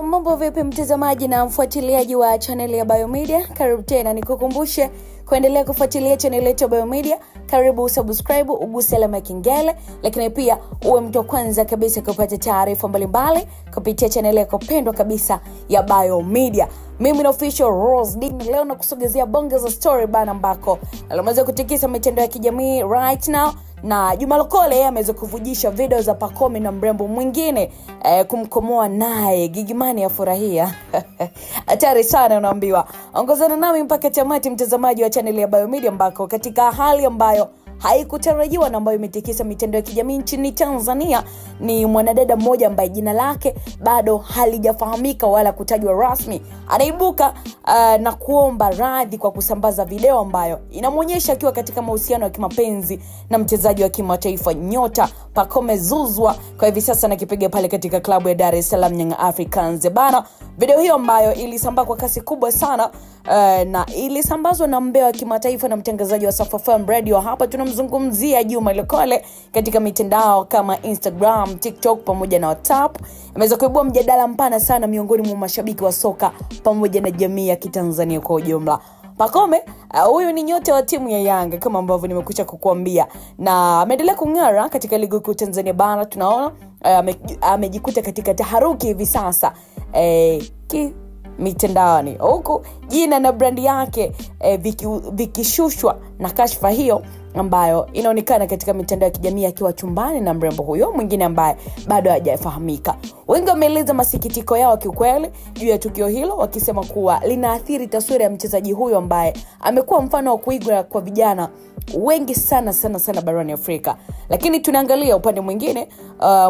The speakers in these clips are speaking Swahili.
Mambo vipi mtazamaji na mfuatiliaji wa channel ya Biomedia? Karibu tena, nikukumbushe kuendelea kufuatilia channel yetu ya Biomedia. Karibu subscribe, uguse alama ya kengele, lakini pia uwe mtu wa kwanza kabisa kupata taarifa mbalimbali kupitia channel yako pendwa kabisa ya Biomedia. Mimi ni official Rose D. Leo nakusogezea bonge za story bana ambako alimeweza kutikisa mitandao ya kijamii right now. Na Juma Lokole ameweza kuvujisha video za Pacome na mrembo mwingine kumkomoa naye. Gigimani afurahia. Hatari sana unaambiwa. Ongozana nami mpaka tamati mtazamaji wa channel ya Biomedia, ambako katika hali ambayo haikutarajiwa na ambayo imetikisa mitandao ya kijamii nchini Tanzania, ni mwanadada mmoja ambaye jina lake bado halijafahamika wala kutajwa rasmi anaibuka na kuomba radhi kwa kusambaza video ambayo inamuonyesha akiwa katika mahusiano ya kimapenzi na mchezaji wa kimataifa nyota Pacome Zouzoua, kwa hivi sasa anakipiga pale katika klabu ya Dar es Salaam Young Africans bana. Video hiyo ambayo ilisambaa kwa kasi kubwa sana na ilisambazwa na mbea wa kimataifa na mtangazaji wa Safa FM Radio. Hapa tunamzungumzia Juma Lokole katika mitandao kama Instagram, TikTok pamoja na WhatsApp. Imeweza kuibua mjadala mpana sana miongoni mwa mashabiki wa soka pamoja na jamii ya Kitanzania kwa ujumla. Pacome huyu ni nyota wa timu ya Yanga kama ambavyo nimekuja kukuambia, na ameendelea kung'ara katika ligi kuu Tanzania bara. Tunaona amejikuta katika taharuki hivi sasa mitandaoni, huku jina na brandi yake vikishushwa na kashfa hiyo ambayo inaonekana katika mitandao ya kijamii akiwa chumbani na mrembo huyo mwingine ambaye bado hajafahamika. Wengi wameeleza masikitiko yao kiukweli juu ya tukio hilo, wakisema kuwa linaathiri taswira ya mchezaji huyo ambaye amekuwa mfano wa kuigwa kwa vijana wengi sana barani Afrika. Lakini tunaangalia upande mwingine,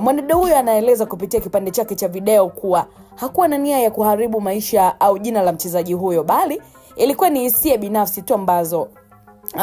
mwanadada huyo anaeleza kupitia kipande chake cha video kuwa hakuwa na nia ya kuharibu maisha au jina la mchezaji huyo, bali ilikuwa ni hisia binafsi tu ambazo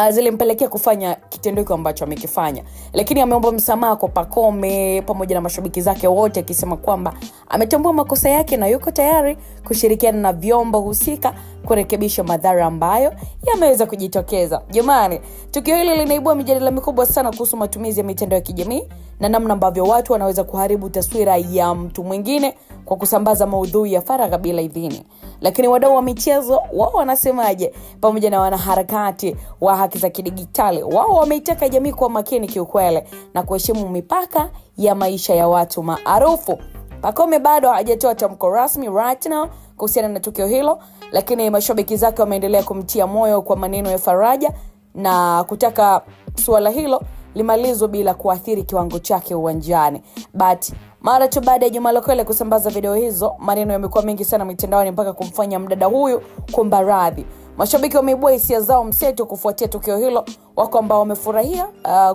zilimpelekea kufanya kitendo hicho ambacho amekifanya. Lakini ameomba msamaha kwa Pacome pamoja na mashabiki zake wote, akisema kwamba ametambua makosa yake na yuko tayari kushirikiana na vyombo husika kurekebisha madhara ambayo yameweza kujitokeza. Jamani, tukio hili linaibua mijadala mikubwa sana kuhusu matumizi ya mitandao ya kijamii na namna ambavyo watu wanaweza kuharibu taswira ya mtu mwingine kwa kusambaza maudhui ya faragha bila idhini. Lakini wadau wa michezo wao wanasemaje? Pamoja na wanaharakati wa haki za kidigitali, wao wameitaka jamii kuwa makini kiukweli na kuheshimu mipaka ya maisha ya watu maarufu. Pacome bado hajatoa tamko rasmi right now kuhusiana na tukio hilo, lakini mashabiki zake wameendelea kumtia moyo kwa maneno ya faraja na kutaka suala hilo limalizwe bila kuathiri kiwango chake uwanjani. But mara tu baada ya Juma Lokole kusambaza video hizo, maneno yamekuwa mengi sana mitandaoni mpaka kumfanya mdada huyu kuomba radhi. Mashabiki wameibua hisia zao mseto kufuatia tukio hilo, wako ambao wamefurahia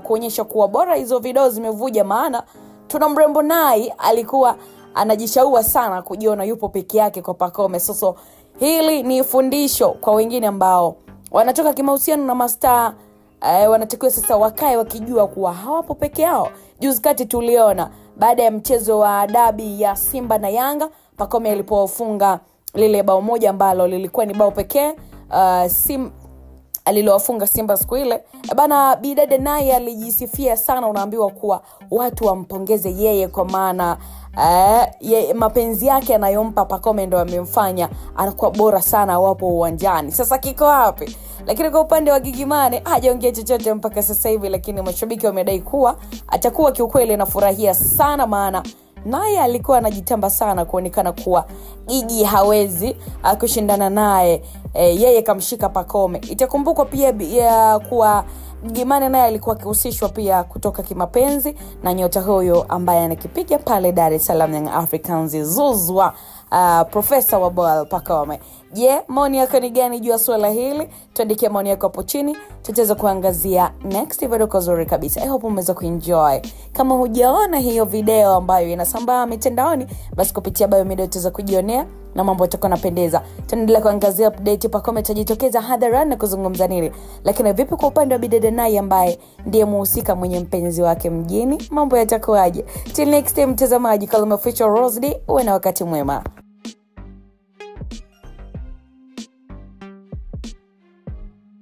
kuonyesha kuwa bora hizo video zimevuja, maana tuna mrembo naye alikuwa anajishaua sana kujiona yupo peke yake kwa Pacome. Sasa hili ni fundisho kwa wengine ambao wanatoka kimahusiano na mastaa. Wanatakiwa sasa wakae wakijua kuwa hawapo peke yao. Juzi kati tuliona baada ya mchezo wa dabi ya Simba na Yanga, Pacome alipofunga lile bao moja ambalo lilikuwa ni bao pekee alilowafunga Simba siku ile bana, bidada naye alijisifia sana. Unaambiwa kuwa watu wampongeze yeye kwa maana mapenzi yake anayompa Pacome ndio amemfanya anakuwa bora sana wapo uwanjani. Sasa kiko wapi? Lakini kwa upande wa Gigimani hajaongea chochote mpaka sasa hivi, lakini mashabiki wamedai kuwa atakuwa kiukweli anafurahia sana, maana naye alikuwa anajitamba sana kuonekana kuwa Gigi hawezi kushindana naye. Yeye kamshika Pacome. Itakumbukwa pia kuwa Gigimani naye alikuwa akihusishwa pia kutoka kimapenzi na nyota huyo ambaye anakipiga pale Dar es Salaam Young Africans Zouzoua, profesa wa ball Pacome. Maoni yako ni gani juu ya swala hili? Tuandikie maoni yako hapo chini, tutaweza kuangazia next video kwa zuri kabisa. I hope umeweza kuenjoy. Kama hujaona hiyo video ambayo inasambaa mitandaoni, basi kupitia Biomedia utaweza kujionea na mambo yatakuwa yanapendeza. Tunaendelea kuangazia update Pacome tajitokeza hadharani na kuzungumza nini. Lakini vipi kwa upande wa bidada naye ambaye ndiye muhusika mwenye mpenzi wake mjini? Mambo yatakuwaje? Till next time mtazamaji, kama official Rose D, uwe na wakati mwema.